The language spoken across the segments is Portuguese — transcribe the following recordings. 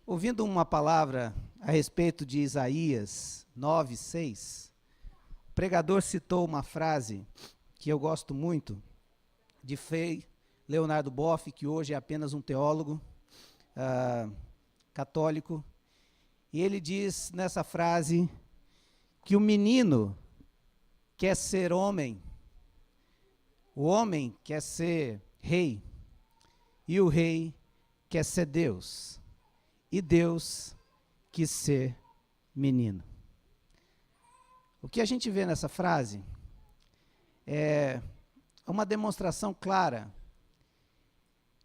Ouvindo uma palavra a respeito de Isaías 9:6, o pregador citou uma frase que eu gosto muito, de Frei Leonardo Boff, que hoje é apenas um teólogo católico, e ele diz nessa frase que o menino quer ser homem, o homem quer ser rei, e o rei quer ser Deus, e Deus quis ser menino. O que a gente vê nessa frase é uma demonstração clara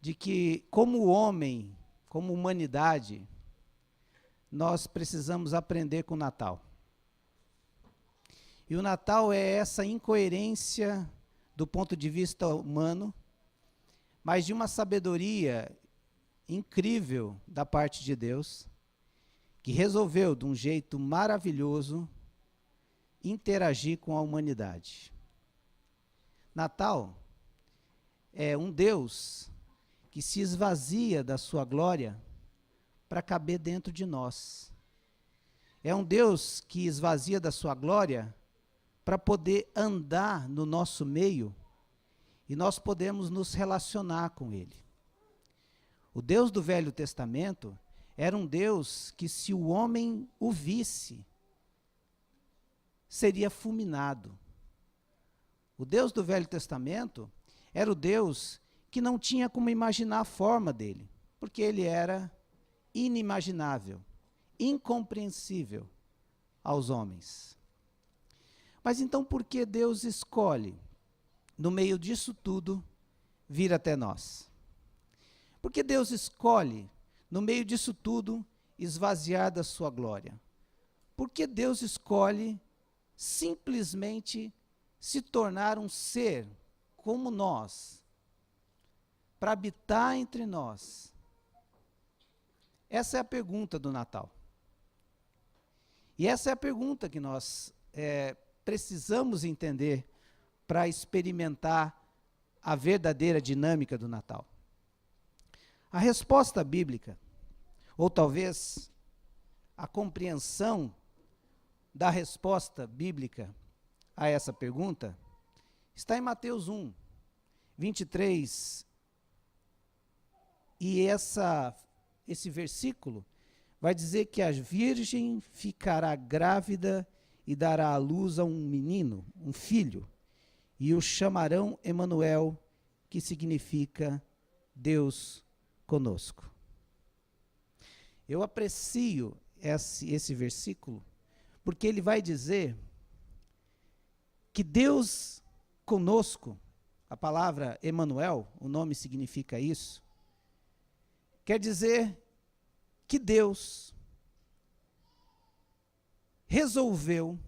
de que, como homem, como humanidade, nós precisamos aprender com o Natal. E o Natal é essa incoerência do ponto de vista humano, mas de uma sabedoria incrível da parte de Deus, que resolveu, de um jeito maravilhoso, interagir com a humanidade. Natal é um Deus que se esvazia da sua glória para caber dentro de nós. É um Deus que esvazia da sua glória para poder andar no nosso meio e nós podemos nos relacionar com Ele. O Deus do Velho Testamento era um Deus que, se o homem o visse, seria fulminado. O Deus do Velho Testamento era o Deus que não tinha como imaginar a forma dele, porque ele era inimaginável, incompreensível aos homens. Mas então por que Deus escolhe, no meio disso tudo, vir até nós? Por que Deus escolhe, no meio disso tudo, esvaziar da sua glória? Por que Deus escolhe simplesmente se tornar um ser como nós, para habitar entre nós? Essa é a pergunta do Natal. E essa é a pergunta que nós precisamos entender para experimentar a verdadeira dinâmica do Natal. A resposta bíblica, ou talvez a compreensão da resposta bíblica a essa pergunta, está em Mateus 1, 23, e esse versículo vai dizer que a virgem ficará grávida e dará à luz a um menino, um filho, e o chamarão Emanuel, que significa Deus conosco. Eu aprecio esse versículo, porque ele vai dizer que Deus conosco, a palavra Emanuel, o nome significa isso, quer dizer que Deus resolveu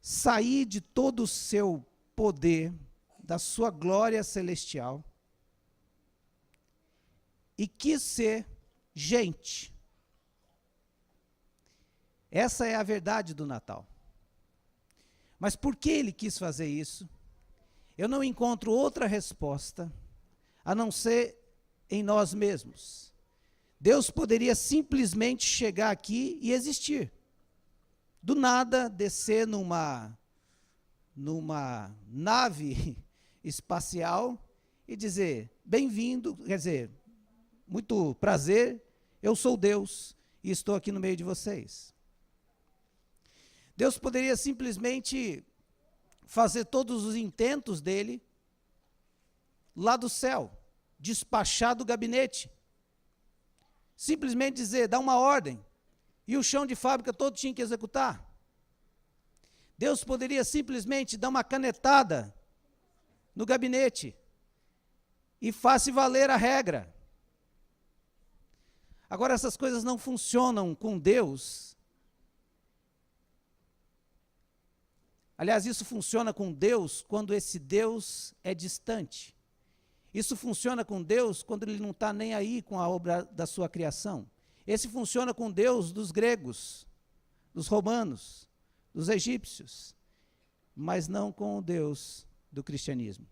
sair de todo o seu poder, da sua glória celestial, e quis ser gente. Essa é a verdade do Natal. Mas por que ele quis fazer isso? Eu não encontro outra resposta a não ser em nós mesmos. Deus poderia simplesmente chegar aqui e existir. Do nada, descer numa nave espacial e dizer, bem-vindo, quer dizer, muito prazer, eu sou Deus e estou aqui no meio de vocês. Deus poderia simplesmente fazer todos os intentos dele lá do céu, despachar do gabinete, simplesmente dizer, dar uma ordem, e o chão de fábrica todo tinha que executar. Deus poderia simplesmente dar uma canetada no gabinete e faça valer a regra. Agora, essas coisas não funcionam com Deus. Aliás, isso funciona com Deus quando esse Deus é distante. Isso funciona com Deus quando ele não está nem aí com a obra da sua criação. Esse funciona com Deus dos gregos, dos romanos, dos egípcios, mas não com o Deus do cristianismo.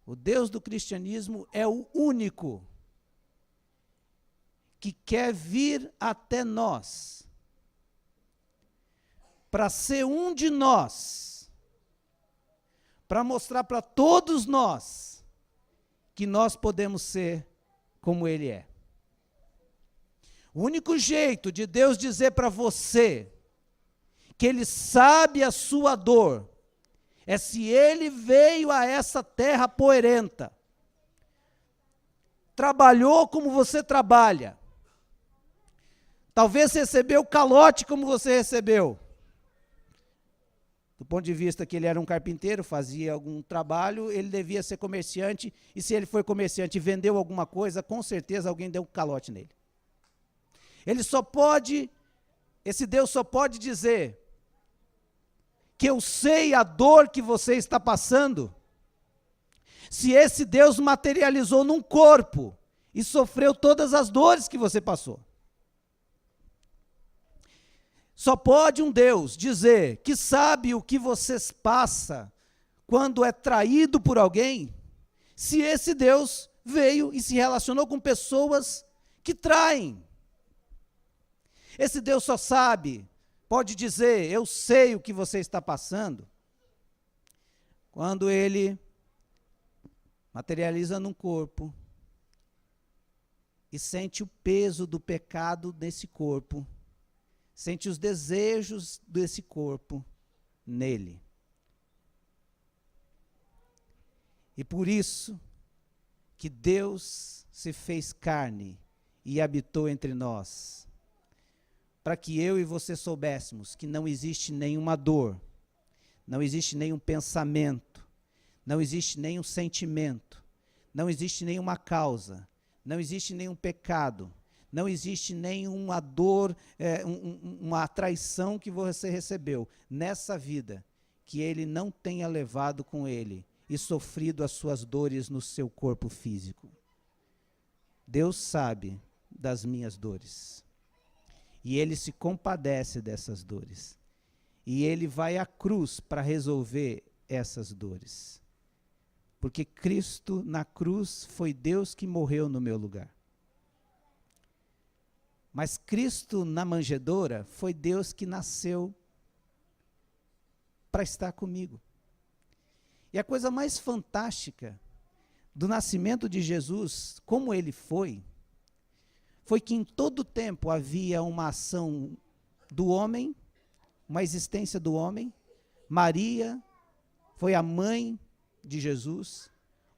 O Deus do cristianismo é o único que quer vir até nós, para ser um de nós, para mostrar para todos nós que nós podemos ser como Ele é. O único jeito de Deus dizer para você que Ele sabe a sua dor é se Ele veio a essa terra poeirenta, trabalhou como você trabalha, talvez recebeu calote como você recebeu. Do ponto de vista que ele era um carpinteiro, fazia algum trabalho, ele devia ser comerciante, e se ele foi comerciante e vendeu alguma coisa, com certeza alguém deu um calote nele. Esse Deus só pode dizer que eu sei a dor que você está passando, se esse Deus materializou num corpo e sofreu todas as dores que você passou. Só pode um Deus dizer que sabe o que você passa quando é traído por alguém, se esse Deus veio e se relacionou com pessoas que traem. Esse Deus só pode dizer, eu sei o que você está passando, quando Ele materializa num corpo e sente o peso do pecado desse corpo, sente os desejos desse corpo nele. E por isso que Deus se fez carne e habitou entre nós, para que eu e você soubéssemos que não existe nenhuma dor, não existe nenhum pensamento, não existe nenhum sentimento, não existe nenhuma causa, não existe nenhum pecado, não existe nenhuma dor, uma traição que você recebeu nessa vida, que Ele não tenha levado com Ele e sofrido as suas dores no seu corpo físico. Deus sabe das minhas dores. E Ele se compadece dessas dores. E Ele vai à cruz para resolver essas dores. Porque Cristo na cruz foi Deus que morreu no meu lugar. Mas Cristo na manjedoura foi Deus que nasceu para estar comigo. E a coisa mais fantástica do nascimento de Jesus, como ele foi que em todo tempo havia uma ação do homem, uma existência do homem. Maria foi a mãe de Jesus,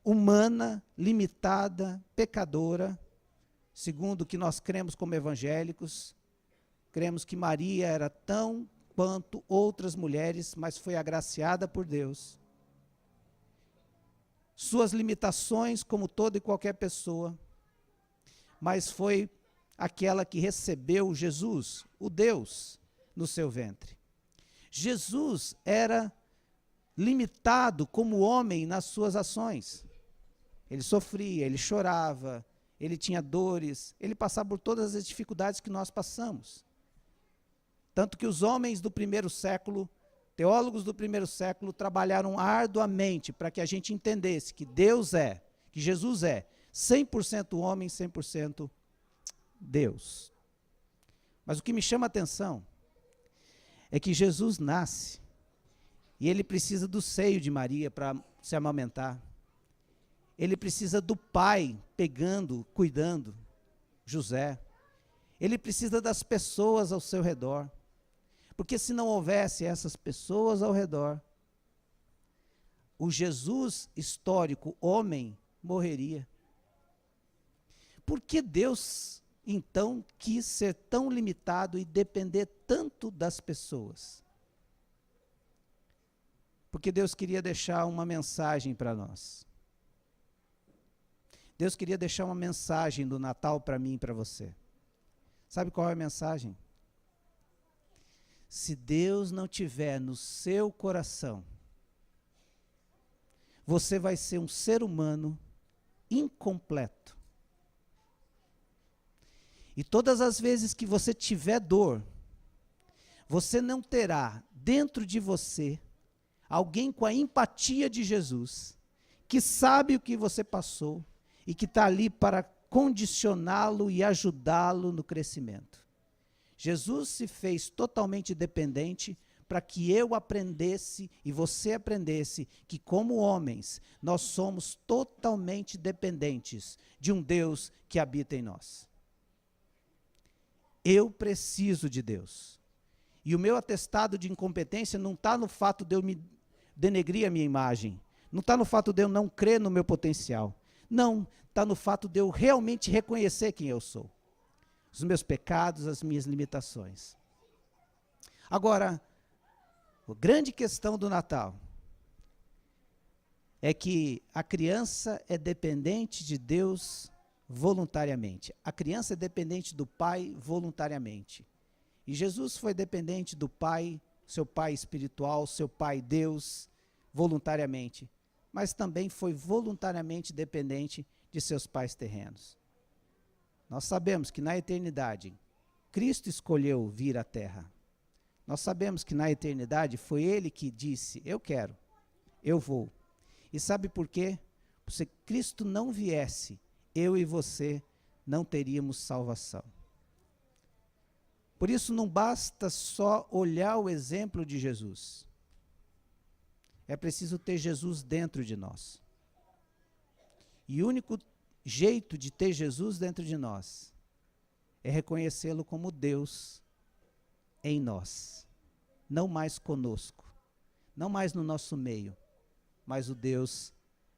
humana, limitada, pecadora. Segundo o que nós cremos como evangélicos, cremos que Maria era tão quanto outras mulheres, mas foi agraciada por Deus. Suas limitações, como toda e qualquer pessoa, mas foi aquela que recebeu Jesus, o Deus, no seu ventre. Jesus era limitado como homem nas suas ações. Ele sofria, ele chorava, ele tinha dores, ele passava por todas as dificuldades que nós passamos. Tanto que os homens do primeiro século, teólogos do primeiro século, trabalharam arduamente para que a gente entendesse que que Jesus é 100% homem, 100% Deus. Mas o que me chama a atenção é que Jesus nasce e ele precisa do seio de Maria para se amamentar. Ele precisa do pai pegando, cuidando, José. Ele precisa das pessoas ao seu redor. Porque se não houvesse essas pessoas ao redor, o Jesus histórico, homem, morreria. Por que Deus, então, quis ser tão limitado e depender tanto das pessoas? Porque Deus queria deixar uma mensagem para nós. Deus queria deixar uma mensagem do Natal para mim e para você. Sabe qual é a mensagem? Se Deus não tiver no seu coração, você vai ser um ser humano incompleto. E todas as vezes que você tiver dor, você não terá dentro de você alguém com a empatia de Jesus, que sabe o que você passou, e que está ali para condicioná-lo e ajudá-lo no crescimento. Jesus se fez totalmente dependente para que eu aprendesse e você aprendesse que, como homens, nós somos totalmente dependentes de um Deus que habita em nós. Eu preciso de Deus. E o meu atestado de incompetência não está no fato de eu me denegrir a minha imagem, não está no fato de eu não crer no meu potencial. Não, está no fato de eu realmente reconhecer quem eu sou. Os meus pecados, as minhas limitações. Agora, a grande questão do Natal é que a criança é dependente de Deus voluntariamente. A criança é dependente do Pai voluntariamente. E Jesus foi dependente do Pai, seu Pai espiritual, seu Pai Deus, voluntariamente. Mas também foi voluntariamente dependente de seus pais terrenos. Nós sabemos que na eternidade, Cristo escolheu vir à Terra. Nós sabemos que na eternidade foi Ele que disse, eu quero, eu vou. E sabe por quê? Porque se Cristo não viesse, eu e você não teríamos salvação. Por isso não basta só olhar o exemplo de Jesus. É preciso ter Jesus dentro de nós. E o único jeito de ter Jesus dentro de nós é reconhecê-lo como Deus em nós. Não mais conosco, não mais no nosso meio, mas o Deus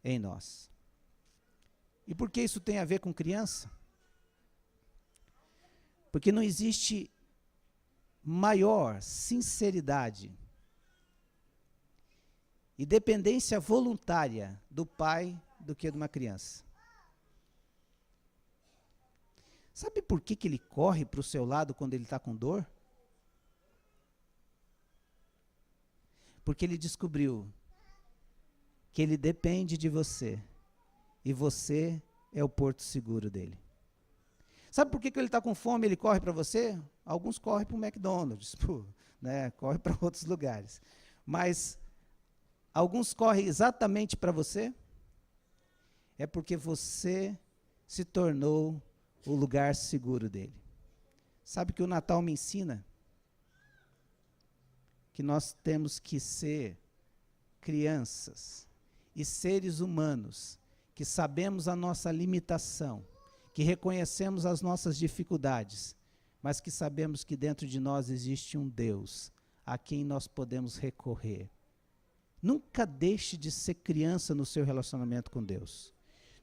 em nós. E por que isso tem a ver com criança? Porque não existe maior sinceridade e dependência voluntária do pai do que de uma criança. Sabe por que ele corre para o seu lado quando ele está com dor? Porque ele descobriu que ele depende de você e você é o porto seguro dele. Sabe por que ele está com fome e ele corre para você? Alguns correm para o McDonald's, correm para outros lugares. Mas alguns correm exatamente para você? É porque você se tornou o lugar seguro dele. Sabe que o Natal me ensina? Que nós temos que ser crianças e seres humanos que sabemos a nossa limitação, que reconhecemos as nossas dificuldades, mas que sabemos que dentro de nós existe um Deus a quem nós podemos recorrer. Nunca deixe de ser criança no seu relacionamento com Deus.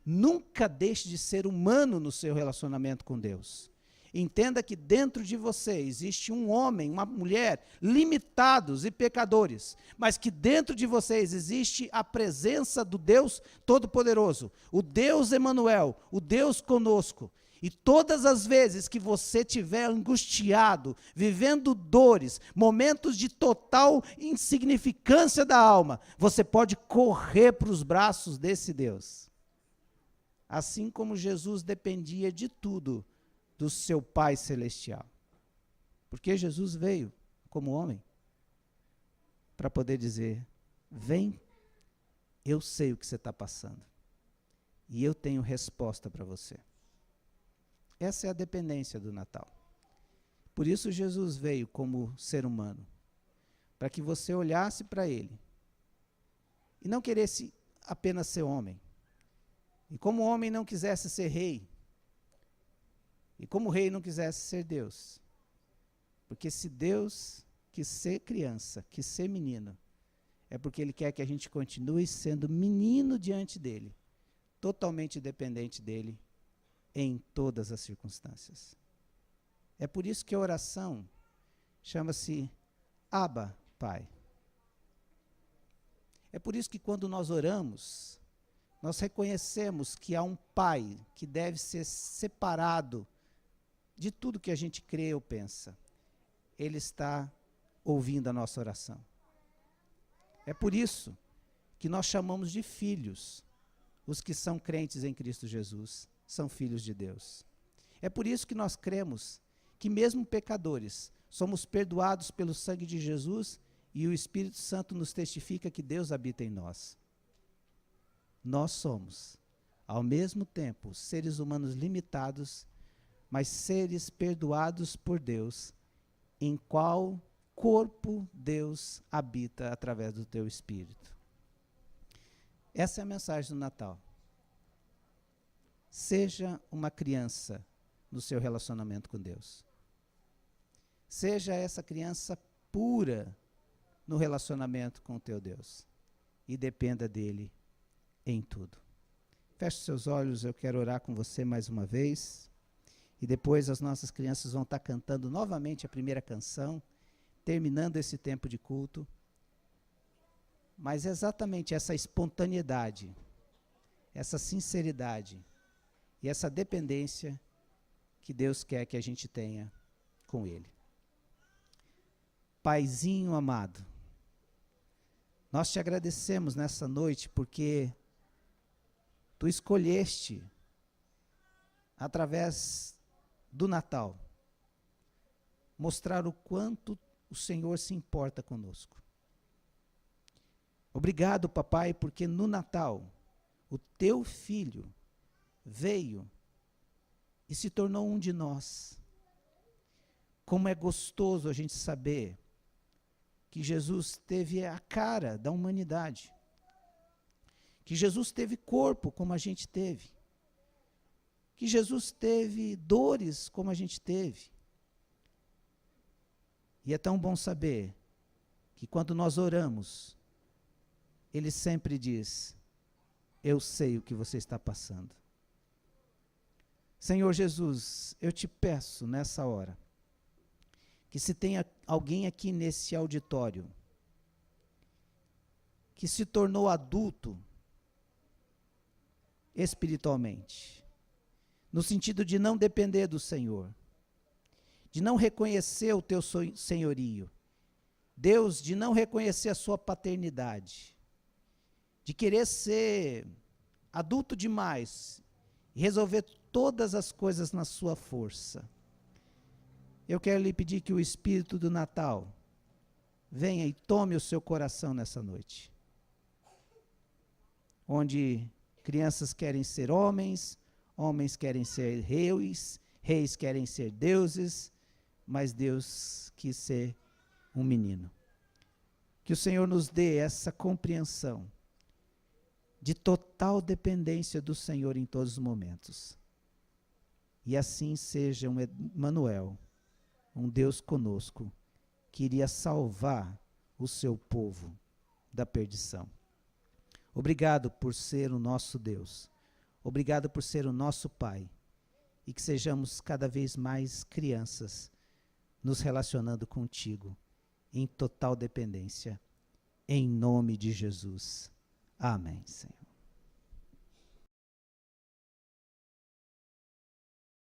Nunca deixe de ser humano no seu relacionamento com Deus. Entenda que dentro de você existe um homem, uma mulher, limitados e pecadores, mas que dentro de vocês existe a presença do Deus Todo-Poderoso, o Deus Emanuel, o Deus conosco. E todas as vezes que você estiver angustiado, vivendo dores, momentos de total insignificância da alma, você pode correr para os braços desse Deus. Assim como Jesus dependia de tudo do seu Pai Celestial. Porque Jesus veio como homem para poder dizer, vem, eu sei o que você está passando. E eu tenho resposta para você. Essa é a dependência do Natal. Por isso Jesus veio como ser humano. Para que você olhasse para ele. E não queresse apenas ser homem. E como o homem não quisesse ser rei. E como o rei não quisesse ser Deus. Porque se Deus quis ser criança, quis ser menino, é porque Ele quer que a gente continue sendo menino diante dEle, totalmente dependente dEle em todas as circunstâncias. É por isso que a oração chama-se Abba, Pai. É por isso que quando nós oramos, nós reconhecemos que há um Pai que deve ser separado de tudo que a gente crê ou pensa. Ele está ouvindo a nossa oração. É por isso que nós chamamos de filhos os que são crentes em Cristo Jesus, são filhos de Deus. É por isso que nós cremos que mesmo pecadores, somos perdoados pelo sangue de Jesus e o Espírito Santo nos testifica que Deus habita em nós. Nós somos ao mesmo tempo, seres humanos limitados, mas seres perdoados por Deus, em qual corpo Deus habita através do teu Espírito. Essa é a mensagem do Natal. Seja uma criança no seu relacionamento com Deus. Seja essa criança pura no relacionamento com o teu Deus. E dependa dele em tudo. Feche seus olhos, eu quero orar com você mais uma vez. E depois as nossas crianças vão estar cantando novamente a primeira canção, terminando esse tempo de culto. Mas é exatamente essa espontaneidade, essa sinceridade e essa dependência que Deus quer que a gente tenha com Ele. Paizinho amado, nós te agradecemos nessa noite porque Tu escolheste, através do Natal, mostrar o quanto o Senhor se importa conosco. Obrigado, papai, porque no Natal, o teu filho veio e se tornou um de nós. Como é gostoso a gente saber que Jesus teve a cara da humanidade, que Jesus teve corpo como a gente teve, que Jesus teve dores como a gente teve. E é tão bom saber que quando nós oramos, Ele sempre diz: eu sei o que você está passando. Senhor Jesus, eu te peço nessa hora, que se tenha alguém aqui nesse auditório, que se tornou adulto espiritualmente, no sentido de não depender do Senhor, de não reconhecer o teu senhorio, Deus, de não reconhecer a sua paternidade, de querer ser adulto demais e resolver todas as coisas na sua força. Eu quero lhe pedir que o Espírito do Natal venha e tome o seu coração nessa noite, onde crianças querem ser homens, homens querem ser reis, reis querem ser deuses, mas Deus quis ser um menino. Que o Senhor nos dê essa compreensão de total dependência do Senhor em todos os momentos. E assim seja um Emanuel, um Deus conosco, que iria salvar o seu povo da perdição. Obrigado por ser o nosso Deus. Obrigado por ser o nosso Pai. E que sejamos cada vez mais crianças, nos relacionando contigo, em total dependência. Em nome de Jesus. Amém, Senhor.